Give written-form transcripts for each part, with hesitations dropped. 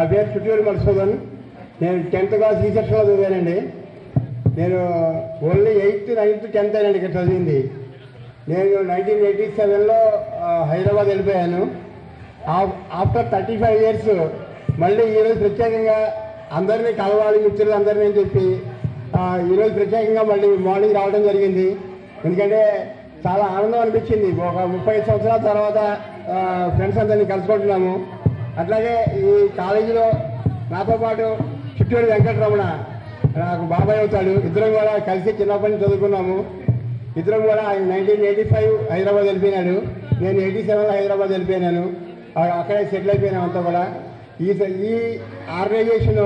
నా పేరు చుట్టూరు మధుసూదన్. నేను 10th క్లాస్ ఈ సెక్షన్లో చదివానండి. నేను ఓన్లీ 8th, 9th, 10th అయినండి ఇక్కడ చదివింది. నేను 1987లో హైదరాబాద్ వెళ్ళిపోయాను. ఆఫ్టర్ 35 years మళ్ళీ ఈరోజు ప్రత్యేకంగా అందరినీ కలవాలి, మిత్రులు అందరినీ అని చెప్పి ఈరోజు ప్రత్యేకంగా మళ్ళీ మార్నింగ్ రావడం జరిగింది. ఎందుకంటే చాలా ఆనందం అనిపించింది. ఒక 35 సంవత్సరాల తర్వాత ఫ్రెండ్స్ అందరినీ కలుసుకుంటున్నాము. అట్లాగే ఈ కాలేజీలో నాతో పాటు చిట్టూరి వెంకటరమణ నాకు బాబాయ్ అవుతాడు. ఇద్దరం కూడా కలిసి చిన్నప్పటి నుంచి చదువుకున్నాము. ఇద్దరం కూడా 1985 హైదరాబాద్ వెళ్ళిపోయినాడు. నేను 87లో హైదరాబాద్ వెళ్ళిపోయినాను. అక్కడే సెటిల్ అయిపోయినాం అంతా కూడా. ఈ ఆర్గనైజేషన్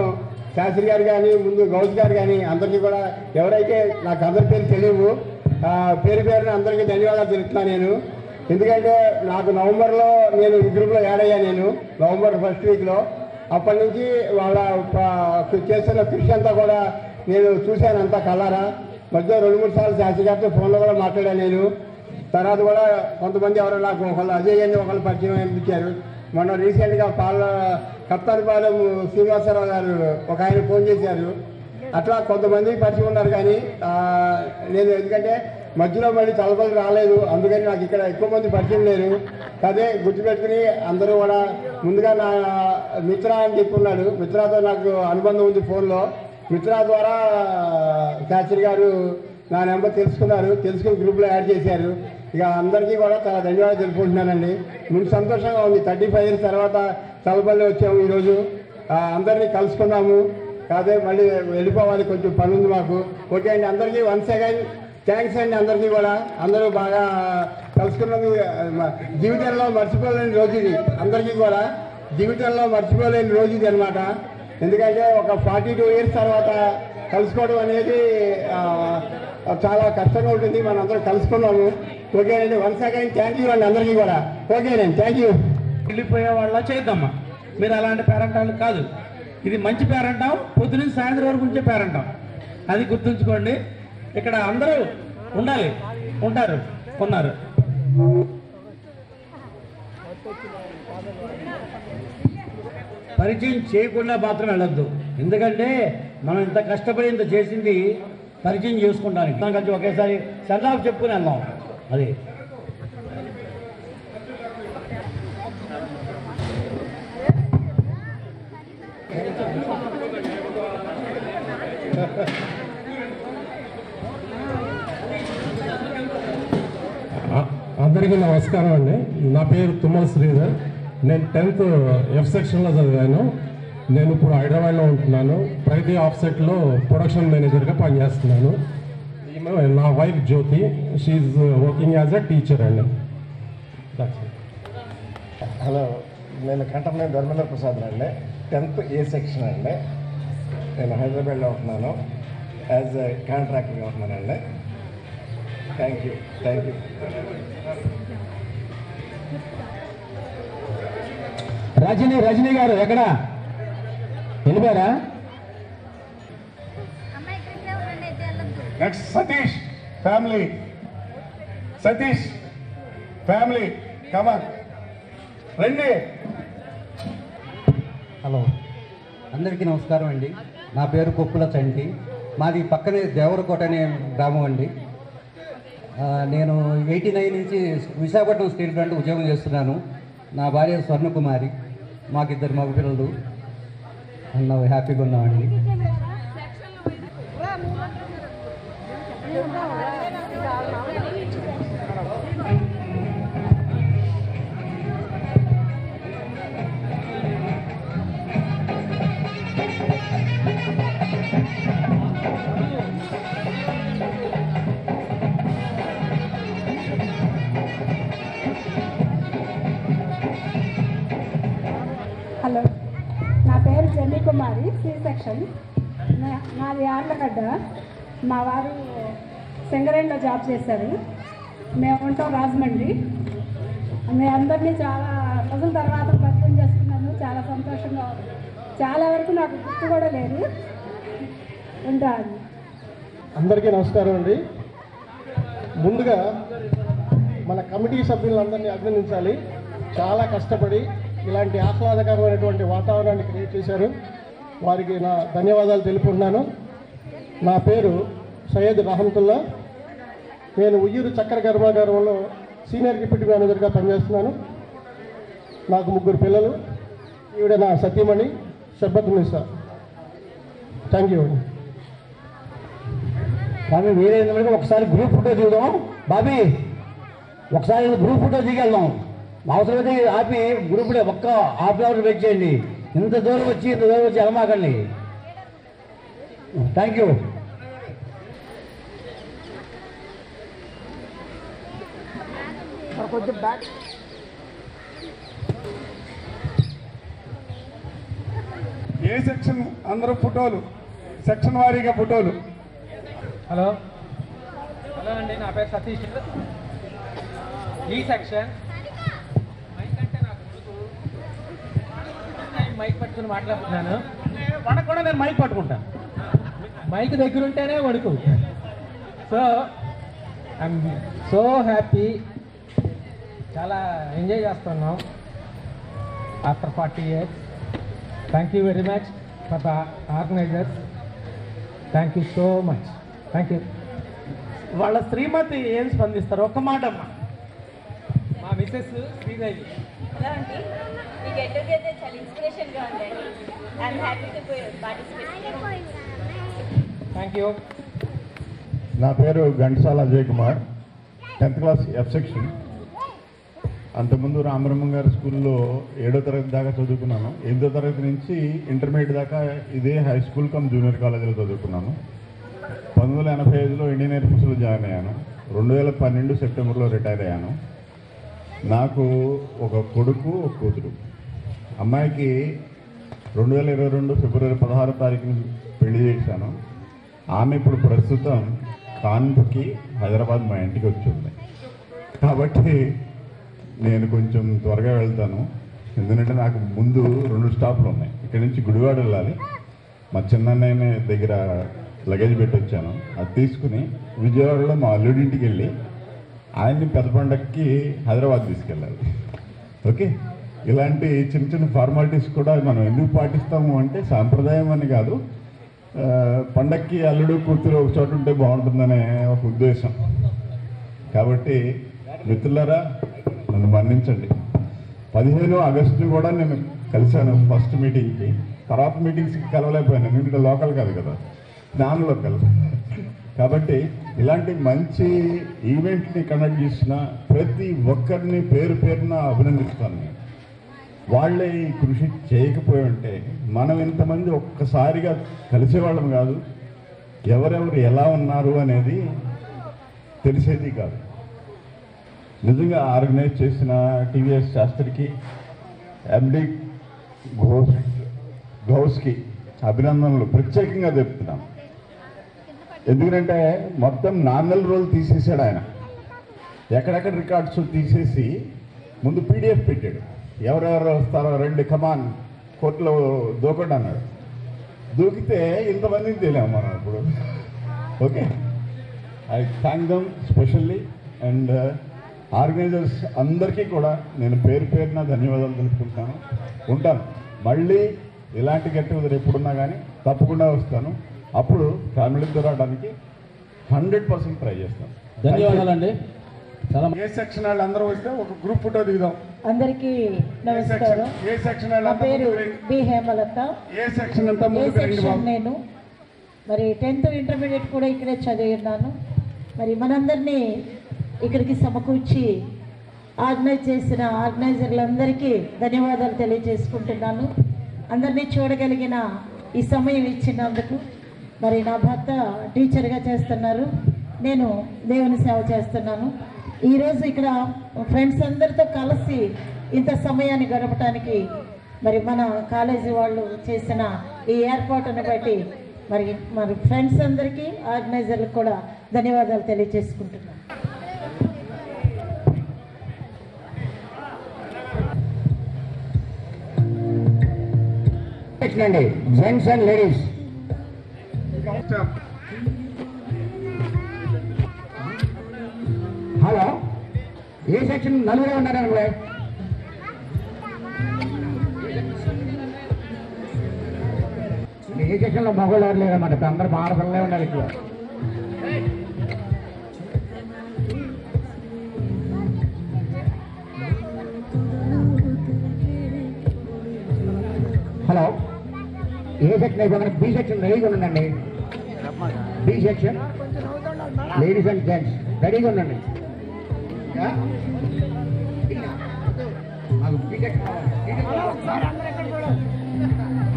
శాస్త్రి గారు కానీ, ముందు గౌస్ గారు కానీ అందరికీ కూడా, ఎవరైతే నాకు అందరి పేరు తెలియవు, పేరు పేరున అందరికీ ధన్యవాదాలు తెలుపుతున్నాను నేను. ఎందుకంటే నాకు నవంబర్లో నేను ఈ గ్రూప్లో యాడ్ అయ్యాను. నేను నవంబర్ 1st వీక్లో. అప్పటి నుంచి వాళ్ళ చేస్తున్న కృషి అంతా కూడా నేను చూశాను, అంతా కలరా. మధ్య 2-3 సార్లు శాస్త్రి గారితో ఫోన్లో కూడా మాట్లాడాను నేను. తర్వాత కూడా కొంతమంది ఎవరో నాకు ఒకళ్ళు అజయ్ అని ఒకళ్ళు పరిచయం అనిపించారు. మొన్న రీసెంట్గా కప్తానిపాలెం శ్రీనివాసరావు గారు ఒక ఆయన ఫోన్ చేశారు. అట్లా కొంతమంది పరిచయం ఉన్నారు. కానీ నేను ఎందుకంటే మధ్యలో మళ్ళీ తలపలు రాలేదు, అందుకని నాకు ఇక్కడ ఎక్కువ మంది పరిచయం లేరు. అదే గుర్తుపెట్టుకుని అందరూ కూడా ముందుగా నా మిత్ర అని చెప్పున్నాడు. మిత్రాతో నాకు అనుబంధం ఉంది ఫోన్లో. మిత్రా ద్వారా శాస్త్రి గారు నా నెంబర్ తెలుసుకుని గ్రూప్లో యాడ్ చేశారు. ఇక అందరికీ కూడా చాలా ధన్యవాదాలు తెలుపుకుంటున్నానండి. ముందు సంతోషంగా ఉంది. 35 years తర్వాత తలపల్లి వచ్చాము. ఈరోజు అందరినీ కలుసుకున్నాము. కాదే మళ్ళీ వెళ్ళిపోవాలి, కొంచెం పని ఉంది మాకు. ఓకే అండి, అందరికీ వన్స్ అగైన్ థ్యాంక్స్ అండి. అందరికీ కూడా అందరూ బాగా కలుసుకున్నది జీవితంలో మర్చిపోలేని రోజు ఇది. అందరికీ కూడా జీవితంలో మర్చిపోలేని రోజు ఇది అనమాట. ఎందుకంటే ఒక 42 years తర్వాత కలుసుకోవడం అనేది చాలా కష్టంగా ఉంటుంది. మనం అందరం కలుసుకున్నాము. ఓకేనండి, వన్స్ అగైన్ థ్యాంక్ యూ అండి అందరికీ కూడా. ఓకేనండి, థ్యాంక్ యూ. వెళ్ళిపోయే వాళ్ళ చేద్దామా, మీరు అలాంటి పేరెంటాలు కాదు. ఇది మంచి పేరెంటాం, పొద్దున సాయంత్రం వరకు ఉంచే పేరెంటాం. అది గుర్తుంచుకోండి. ఇక్కడ అందరూ ఉండాలి, ఉన్నారు. పరిచయం చేయకుండా మాత్రం వెళ్ళొద్దు. ఎందుకంటే మనం ఇంత కష్టపడి ఇంత చేసింది పరిచయం చేసుకుంటానికి. మనం కలిసి ఒకేసారి సెండ్ చెప్పుకుని వెళ్దాం. అది అందరికీ నమస్కారం అండి. నా పేరు తుమ్మల శ్రీధర్. నేను 10th F సెక్షన్లో చదివాను. నేను ఇప్పుడు హైదరాబాద్లో ఉంటున్నాను. ప్రగతి ఆఫ్సెట్లో ప్రొడక్షన్ మేనేజర్గా పనిచేస్తున్నాను. నా wife Jyothi, she working as a teacher అండి. హలో, నేను కంటమనేని ధర్మేంద్ర ప్రసాద్ అండి. 10th A సెక్షన్ అండి. నేను హైదరాబాద్లో ఉంటున్నాను. యాజ్ ఎ కాంట్రాక్టర్గా ఉంటున్నానండి. Thank you. రజనీ గారు ఎక్కడ వెళ్ళిపోయారా? నెక్స్ట్ సతీష్ ఫ్యామిలీ కమాన్ రండి. హలో, అందరికీ నమస్కారం అండి. నా పేరు కొప్పుల చంటి. మాది పక్కనే దేవరకోట అనే గ్రామం అండి. నేను 89 నుంచి విశాఖపట్నం స్టీల్ ప్లాంట్ ఉద్యోగం చేస్తున్నాను. నా భార్య స్వర్ణకుమారి. మాకిద్దరు మగ పిల్లలు. హ్యాపీగా ఉన్నామండి. హలో, నా పేరు జెన్నీ కుమారి, సి సెక్షన్. నాది యార్లగడ్డ. మా వారు సింగరేణిలో జాబ్ చేశారు. మేము ఉంటాం రాజమండ్రి. మీ అందరినీ చాలా రోజుల తర్వాత పరిచయం చేసుకున్నాను. చాలా సంతోషంగా ఉంది. చాలా వరకు నాకు గుర్తు కూడా లేదు. ఉంటాను. అందరికీ నమస్కారం అండి. ముందుగా మన కమిటీ సభ్యులందరినీ అభినందించాలి. చాలా కష్టపడి ఇలాంటి ఆహ్లాదకరమైనటువంటి వాతావరణాన్ని క్రియేట్ చేశారు. వారికి నా ధన్యవాదాలు తెలుపుతున్నాను. నా పేరు సయ్యద్ రహమతుల్లా. నేను ఉయ్యూరు చక్కెర కర్మాగారంలో సీనియర్ డిప్యూటీ మేనేజర్గా పనిచేస్తున్నాను. నాకు 3 పిల్లలు. ఈవిడ నా సతీమణి షబ్బత్ నిసా. థ్యాంక్ యూ అండి. కానీ వీలైనందుకు ఒకసారి గ్రూప్ ఫోటో దిగుదాం. బాబీ ఒకసారి గ్రూప్ ఫోటో దిగెళ్దాం. అవసరమైతే ఆపి గ్రూప్ ఒక్క హాఫ్ అవర్ వెయిట్ చేయండి. ఇంత దూరం వచ్చి వెళ్ళమాకండి. Thank you. కొంచెం బ్యాక్. ఏ సెక్షన్ అందరూ ఫోటోలు, సెక్షన్ వారీగా ఫోటోలు. హలో అండి, నా పేరు సతీష్. ఈ సెక్షన్ మైక్ అంటే నాకు మైక్ పట్టుకుని మాట్లాడుతున్నాను. వణకు కూడా నేను మైక్ పట్టుకుంటాను. మైక్ దగ్గర ఉంటేనే వణుకు. సో ఐఎమ్ సో హ్యాపీ, చాలా ఎంజాయ్ చేస్తున్నాం after 40 years. Thank you very much for the organisers. Thank you so much. Thank you. వాళ్ళ శ్రీమతి ఏం స్పందిస్తారు? ఒక్క మాట అమ్మా. మా మిస్సెస్ శ్రీదేవి. హలో అండి, మీ గెట్ టుగెదర్ చాలా ఇన్స్పిరేషన్గా ఉందండి. I'm happy to participate. Thank you. నా పేరు Ghantasala Ajay Kumar, 10th class F section. అంతకుముందు రామబ్రహ్మం గారి స్కూల్లో 7వ తరగతి దాకా చదువుకున్నాను. 8వ తరగతి నుంచి ఇంటర్మీడియట్ దాకా ఇదే హై స్కూల్ కమ్ జూనియర్ కాలేజీలో చదువుకున్నాను. 1985లో ఇండియన్ ఎయిర్ ఫోర్స్లో జాయిన్ అయ్యాను. 2012 సెప్టెంబర్లో రిటైర్ అయ్యాను. నాకు ఒక కొడుకు, ఒక కూతురు. అమ్మాయికి 2022 ఫిబ్రవరి 16వ తారీఖున పెళ్లి చేశాను. ఆమె ఇప్పుడు ప్రస్తుతం కాన్పుకి హైదరాబాద్ మా ఇంటికి వచ్చింది. కాబట్టి నేను కొంచెం త్వరగా వెళ్తాను. ఎందుకంటే నాకు ముందు 2 స్టాప్లు ఉన్నాయి. ఇక్కడి నుంచి గుడివాడ వెళ్ళాలి. మా చిన్నన్నయ్య దగ్గర లగేజ్ పెట్టి వచ్చాను. అది తీసుకుని విజయవాడలో మా అల్లుడింటికి వెళ్ళి ఆయన్ని పెద్ద పండగకి హైదరాబాద్ తీసుకెళ్ళాలి. ఓకే, ఇలాంటి చిన్న చిన్న ఫార్మాలిటీస్ కూడా మనం ఎందుకు పాటిస్తాము అంటే సాంప్రదాయం అని కాదు, పండక్కి అల్లుడు కూతురు ఒక చోట ఉంటే బాగుంటుందనే ఒక ఉద్దేశం. కాబట్టి మిత్రులారా, నన్ను మన్నించండి. 15 ఆగస్టు కూడా నేను కలిశాను ఫస్ట్ మీటింగ్కి. తర్వాత మీటింగ్స్కి కలవలేకపోయాను, ఎందుకంటే లోకల్ కాదు కదా, నాన్ లోకల్. కాబట్టి ఇలాంటి మంచి ఈవెంట్ని కండక్ట్ చేసిన ప్రతి ఒక్కరిని పేరు పేరున అభినందిస్తాను. నేను వాళ్ళే ఈ కృషి చేయకపోయి ఉంటే మనం ఇంతమంది ఒక్కసారిగా కలిసేవాళ్ళం కాదు, ఎవరెవరు ఎలా ఉన్నారు అనేది తెలిసేది కాదు. నిజంగా ఆర్గనైజ్ చేసిన టీవీఎస్ శాస్త్రికి, ఎండి గౌస్కి అభినందనలు ప్రత్యేకంగా చెప్తున్నాం. ఎందుకంటే మొత్తం నామినల్ రోల్ తీసేసాడు ఆయన. ఎక్కడెక్కడ రికార్డ్స్ తీసేసి ముందు PDF పెట్టాడు. ఎవరెవరు వస్తారో రండి కమాన్ కోర్టులో దూకండి అన్నాడు. దూకితే ఇంతమందిని తెలియాము మనం ఇప్పుడు. Okay, I thank dum specially. And organisers అందరికీ కూడా నేను పేరు పేరున ధన్యవాదాలు తెలుపుకుంటాను. ఉంటాను, మళ్ళీ ఇలాంటి గెట్ టుగెదర్ ఎప్పుడున్నా కానీ తప్పకుండా వస్తాను. అప్పుడు ఫ్యామిలీతో రావడానికి 100% ట్రై చేస్తాను. ధన్యవాదాలండి. ఏ సెక్షన్ వాళ్ళు అందరూ వస్తే ఒక గ్రూప్ ఫోటో దిగుదాం. అందరికీ నమస్కారం. ఏ సెక్షన్ నా పేరు బి హేమలత. ఏ సెక్షన్ అంతా ఏ సెక్షన్ నేను మరి 10th ఇంటర్మీడియట్ కూడా ఇక్కడే చదివిన్నాను. మరి మనందరినీ ఇక్కడికి సమకూర్చి ఆర్గనైజ్ చేసిన ఆర్గనైజర్లందరికీ ధన్యవాదాలు తెలియజేసుకుంటున్నాను. అందరినీ చూడగలిగిన ఈ సమయం ఇచ్చినందుకు. మరి నా భర్త టీచర్గా చేస్తున్నారు, నేను దేవుని సేవ చేస్తున్నాను. ఈరోజు ఇక్కడ ఫ్రెండ్స్ అందరితో కలిసి ఇంత సమయాన్ని గడపడానికి మరి మన కాలేజీ వాళ్ళు చేసిన ఈ ఏర్పాటును బట్టి మరి ఫ్రెండ్స్ అందరికీ ఆర్గనైజర్లకు కూడా ధన్యవాదాలు తెలియజేసుకుంటున్నాను. అండి, gents and ladies. Hello, A section నలుగురే ఉన్నారండి? ఈ సెక్షన్లో మగవాళ్ళు ఎవరు లేరన్నమాట. ఇప్పుడు అందరూ ఆడపిల్లలే ఉండాలి ఎక్కువ. హలో, ఏ సెక్షన్ అయిపోయింది? బి సెక్షన్ రెడీగా ఉండండి. B section ladies and gents రెడీగా ఉండండి.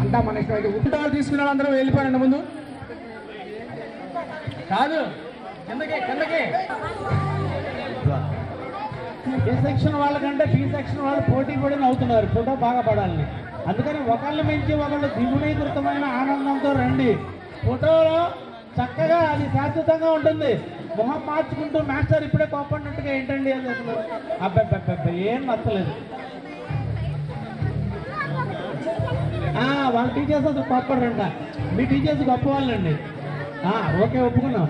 అంతా మన ఇష్టం అయితే తీసుకున్న వాళ్ళందరూ వెళ్ళిపోయినండి ముందు. కాదు, కిందకి కిందకి. ఏ సెక్షన్ వాళ్ళకంటే బి సెక్షన్ వాళ్ళు పోటీ పడి నవ్వుతున్నారు ఫోటో బాగా పడాలని. అందుకని ఒకళ్ళు మించి ఒకళ్ళు ద్విగుణీకృతమైన ఆనందంతో రండి. ఫోటోలో చక్కగా అది శాశ్వతంగా ఉంటుంది. మొహం మార్చుకుంటూ మాస్టర్ ఇప్పుడే కోపడినట్టుగా ఏంటండి అని అసలు అబ్బాయి ఏం నచ్చలేదు. వాళ్ళ టీచర్స్ అసలు కోపడరంట. మీ టీచర్స్ గొప్ప వాళ్ళండి. ఓకే, ఒప్పుకున్నాం.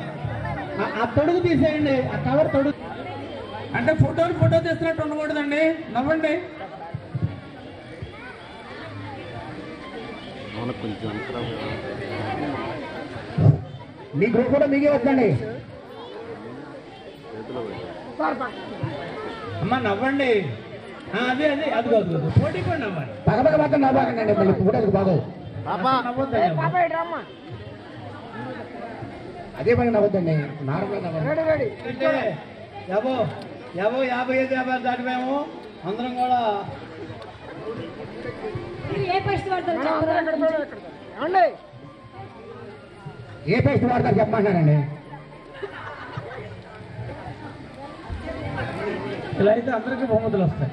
ఆ తొడుగు తీసేయండి, ఆ కవర్ తొడుగు. అంటే ఫోటో తీస్తున్నట్టు ఉండకూడదండి. నవ్వండి. మీ గ్రూప్ కూడా మీకే వద్దండి. అమ్మా నవ్వండి. అదే అది కాదు, పోటీ కూడా నవ్వాలి. పగపగ మాత్రం నవ్వకండి, మళ్ళీ ఫోటోకి బాగోదు. అదే పని నవ్వద్దండి, నార్మల్ నవ్వండి. యాభై 55 దాటిపోయాము అందరం కూడా. ఏ పేస్ట్ వాడతారు చెప్పమంటారండి. ఇలా అయితే అందరికీ బహుమతులు వస్తాయి.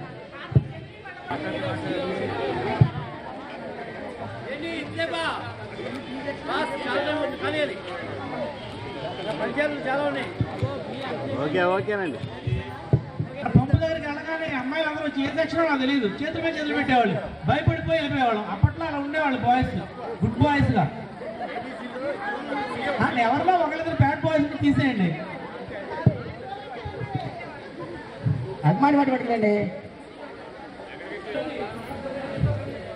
ఓకేనండి. పంపు దగ్గరికి వెళ్ళగానే అమ్మాయిలు అందరూ వచ్చి ఏ సెక్షన్ నాకు తెలియదు, చేతుల మీద చేతులు పెట్టేవాళ్ళు, భయపడిపోయి వెళ్ళిపోయేవాళ్ళం. అప్పట్లో అలా ఉండేవాళ్ళు బాయ్స్, గుడ్ బాయ్స్ గా. ఎవరిలో ఒకరిద్దరు బ్యాడ్ బాయ్స్ తీసేయండి. అభిమాని మాట పట్టుకోండి.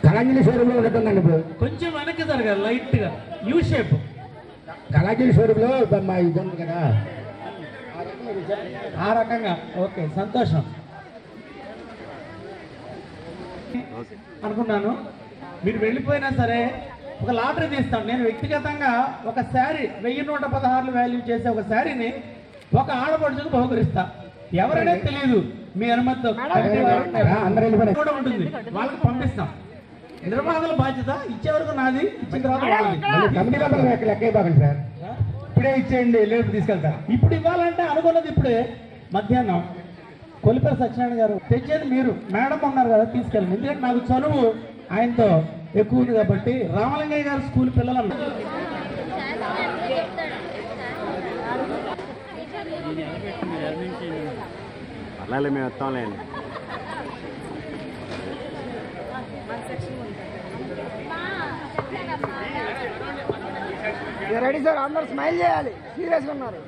కళాంజలి షోరూంలో ఉంటుందండి. ఇప్పుడు కొంచెం వెనక్కి జరగాలి, లైట్ గా యూ షేప్. కళాంజలి షోరూంలో మా ఇది ఉంది కదా, ఆ రకంగా. ఓకే, సంతోషం అనుకున్నాను. మీరు వెళ్ళిపోయినా సరే ఒక లాటరీ తీస్తాను. నేను వ్యక్తిగతంగా ఒక శారీ 1116 వాల్యూ చేసే ఒక శారీని ఒక ఆడపడుచుకు బహుకరిస్తా. ఎవరనేది తెలియదు, మీ అనుమతితో కూడా ఉంటుంది. వాళ్ళకి పంపిస్తాం. నిర్మాణాల బాధ్యత ఇచ్చే వరకు నాది, ఇచ్చిన తర్వాత సార్ ఇప్పుడే ఇచ్చేయండి, లేపు తీసుకెళ్తా. ఇప్పుడు ఇవ్వాలంటే అనుకున్నది ఇప్పుడే. మధ్యాహ్నం కొలిపేరు సత్యనారాయణ గారు తెచ్చేది మీరు, మేడం ఉన్నారు కదా, తీసుకెళ్ళండి. ఎందుకంటే నాకు చనువు ఆయనతో ఎక్కువ ఉంది కాబట్టి. రామలింగయ్య గారు స్కూల్ పిల్లలు అలాగే మేము వస్తాంలేండి. రెడీ సార్, అందరు స్మైల్ చేయాలి, సీరియస్గా ఉన్నారు.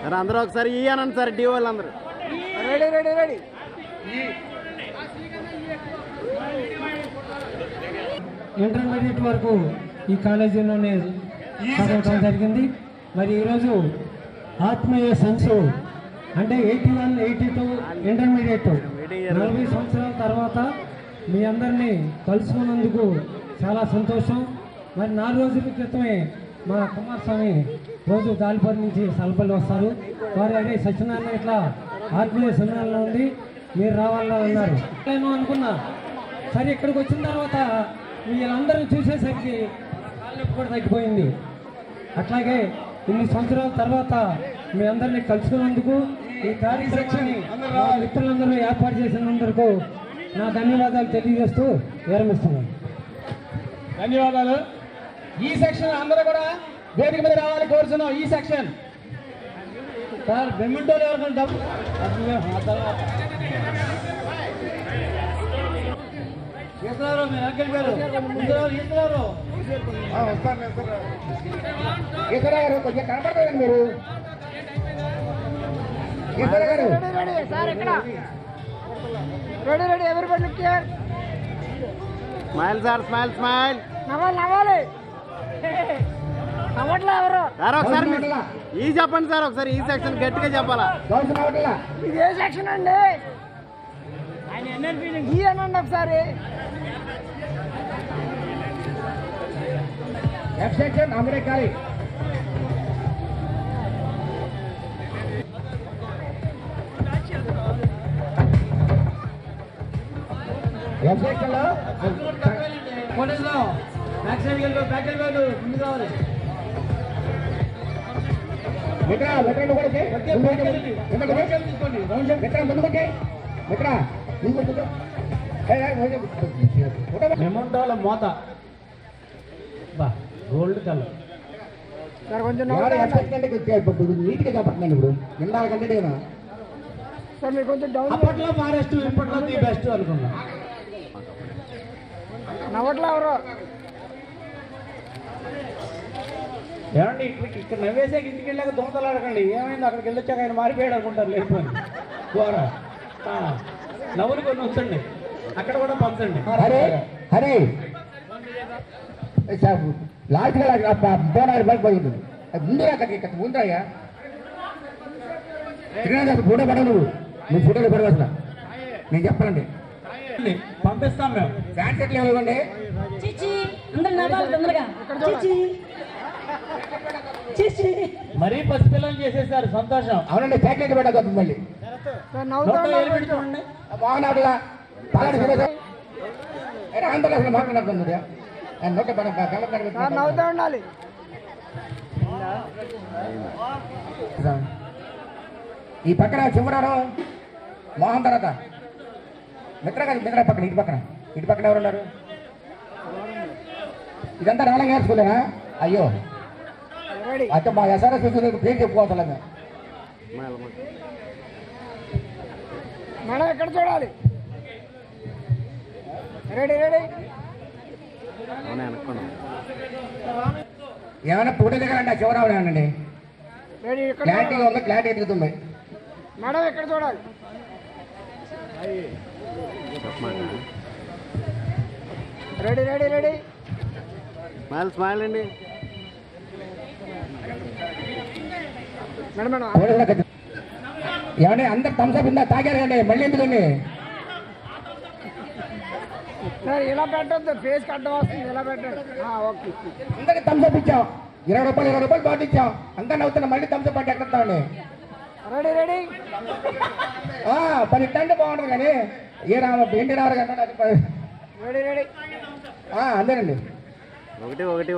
సరే అందరూ ఒకసారి ఈ అనండి సార్, డి వాళ్ళు అందరూ రెడీ రెడీ రెడీ. ఇంటర్మీడియట్ వరకు ఈ కాలేజీలోనే చదవడం జరిగింది. మరి ఈరోజు ఆత్మీయ సంస్థ అంటే 81, 82 ఇంటర్మీడియట్ 40 సంవత్సరాల తర్వాత మీ అందరినీ కలుసుకున్నందుకు చాలా సంతోషం. మరి 4 రోజుల క్రితమే మా కుమారస్వామి రోజు దాలిపల్లి నుంచి సలపల్లి వస్తారు. వారు అదే సత్యనారాయణ ఇట్లా ఆత్మీయ సమ్మేళనం ఉంది, మీరు రావాలని అన్నారు. నేను అనుకున్నా, సరే ఇక్కడికి వచ్చిన తర్వాత వీళ్ళందరినీ చూసేసరికి కాళ్ళనొప్పి కూడా తగ్గిపోయింది. అట్లాగే ఇన్ని సంవత్సరాల తర్వాత మీ అందరినీ కలుసుకున్నందుకు, ఈ కార్యక్రమాన్ని మిత్రులందరూ ఏర్పాటు చేసినందుకు నా ధన్యవాదాలు తెలియజేస్తూ విరమిస్తున్నాను. ధన్యవాదాలు. ఈ సెక్షన్ అందరూ కూడా వేదిక మీద రావాలి కోరుతున్నాం. ఈ సెక్షన్ సార్ బెమ్మింటోలు ఎవరు డబ్బు ఇస్తున్నారు, మీరు ఎక్కడికి ఇస్తున్నారు. గారు కొంచెం కనపడతారండి మీరు. రెడీ రెడీ సార్, ఇక్కడ ready ready, everybody look here. Smile sir, smile smile. నవ్వాలి నవ్వాలి. నవ్వట్లే ఎవరు సార్ ఒకసారి ఈ చెప్పండి సార్, ఒకసారి ఈ సెక్షన్ గట్టిగా చెప్పాలా? ఇది ఏ సెక్షన్ అండి? ఈ అనండి ఒకసారి. F section America. F section లో బ్యాక్ సైడ్ వెళ్ళు, ముందు కావాలి. మిత్ర మిత్ర కూడా మెమంటోల మోత బా గోల్డ్ కలర్. సార్ కొంచెం నీట్గా చెప్పట్లేదు ఇప్పుడు ఇందాక కంటే సార్ మీరు కొంచెం డౌన్. అప్పట్లో ఫారెస్ట్, ఇప్పట్లో ది బెస్ట్ అనుకున్నా. నవ్వట్లే ఎవరు? ఏమండి ఇక్కడ నవ్వేసాక ఇంటికి వెళ్ళాక దొంగతలు ఆడకండి. ఏమైంది అక్కడికి వెళ్ళొచ్చాక ఆయన మారిపోయాడు అనుకుంటారు లేకపోతే ద్వారా నవ్వులు కొన్ని ఉంచండి, అక్కడ కూడా పంచండి. అరే అరే లాస్ట్ బోనాడు బయట పోయింది. అది ముందు అక్కడికి ఉందాయా ఫోటో పడ నువ్వు ఫోటోలు పడవలసిన నేను చెప్పాలండి. పంపిస్తాం మేము. ఫ్యాన్ సెట్లు ఇవ్వండి. మరీ పసిపిల్లని చేసేసారు, సంతోషం. అవునండి, చాక్లెట్ పెట్టదు మళ్ళీ బాగున్నాడుగా ఆంధ్రలో అసలు మాట్లాడుతుంది. నవ్వుతూ ఉండాలి. ఈ పక్కన చివరారు మోహన్ తర్వాత మిత్ర కాదు, మిత్ర పక్కన ఇటు పక్కన ఎవరు ఉన్నారు? ఇదంతా రాళ్ళ నేర్చుకోలేనా? అయ్యో అయితే మా ఎస్ఆర్ఎస్ పేరు చెప్పుకోవాలి. మేడం ఎక్కడ చూడాలి? Ready ready. ఏమైనా ఫోటో దగ్గర అండి చివరావునండి. రెడీ. ఇక్కడ క్లారిటీగా ఉంది, క్లారిటీ ఎదుగుతుంది. మేడం ఎక్కడ చూడాలి? Ready ready ready. Smile smile అండి. మేడం మేడం ఏమంటే అందరు థమ్స్అప్ ఇందా తాగారు కండి, మళ్ళీ ఎందుకండి? సార్ ఇలా పెట్టద్దు, ఫేస్ కట్ట వస్తుంది, ఇలా పెట్టండి. ఓకే, అందరికి థమ్స్అప్ ఇచ్చాం. 20 రూపాయలు బాటి ఇచ్చాం. అంతా నవ్వుతున్నా, మళ్ళీ థమ్స్అప్ అంటే ఎక్కడతామండి? Ready ready. పని ఇట్టంటే బాగుంటుంది కానీ ఏ ఏంటి రావాలి కదా. Ready ready. అంతేనండి. ఒకటి